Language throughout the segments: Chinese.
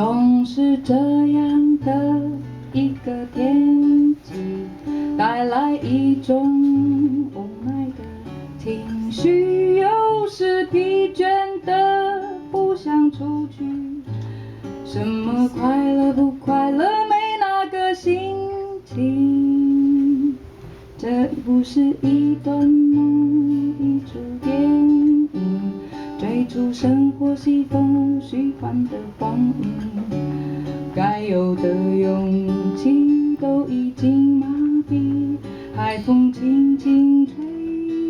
总是这样的一个天气，带来一种无奈的情绪，有时疲倦的不想出去。什么快乐不快乐，没那个心情。这不是一段梦，一出电影，追逐生活西风虚幻的光阴，该有的勇气都已经麻痹。海风轻轻吹，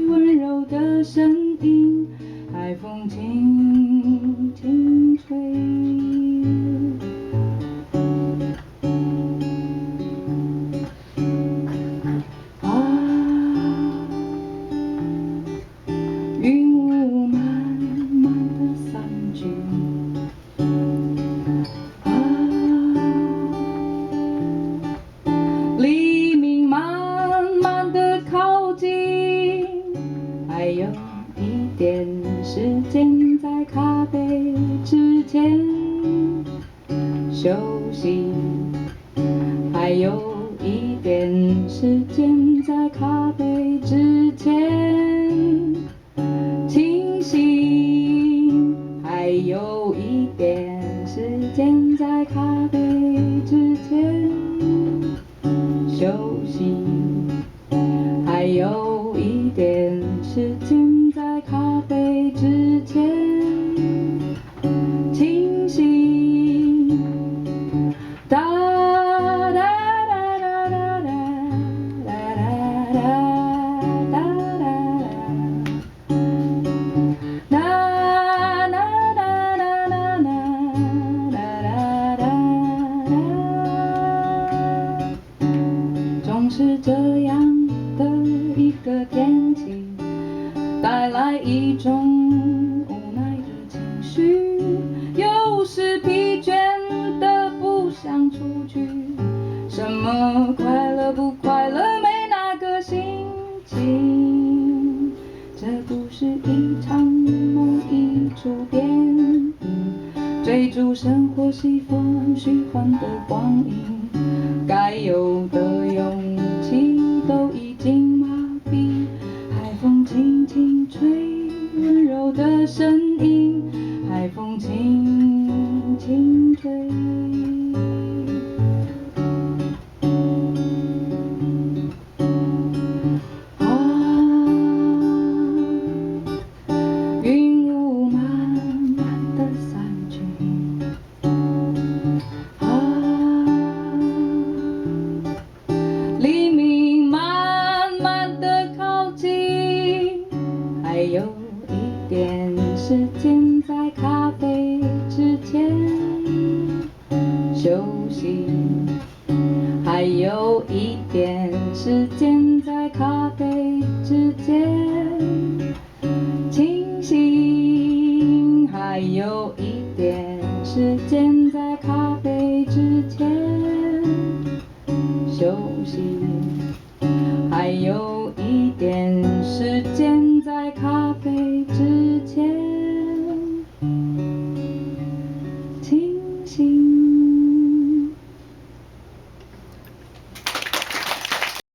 温柔的声音，海风轻轻吹。云雾慢慢地散去，黎明慢慢地靠近，还有一点时间在咖啡之前休息，还有一点时间在咖啡之前清醒，还有一点时间在咖啡之前休息，还有一点时间在咖啡之前清醒。哒哒哒哒哒哒哒哒总是这样的一个天气，带来一种无奈的情绪，有时疲倦的不想出去。什么快乐不快乐，没那个心情。这不是一场梦，一出电影，追逐生活西风虚幻的光阴，该有的勇气都已经麻痹。海风轻轻吹，温柔的声音，海风轻轻吹。云雾慢慢地散去，黎明慢慢地靠近，还有一点时间在咖啡之前休息，还有一点时间在咖啡之前清醒，还有一点时间在咖啡之前休息。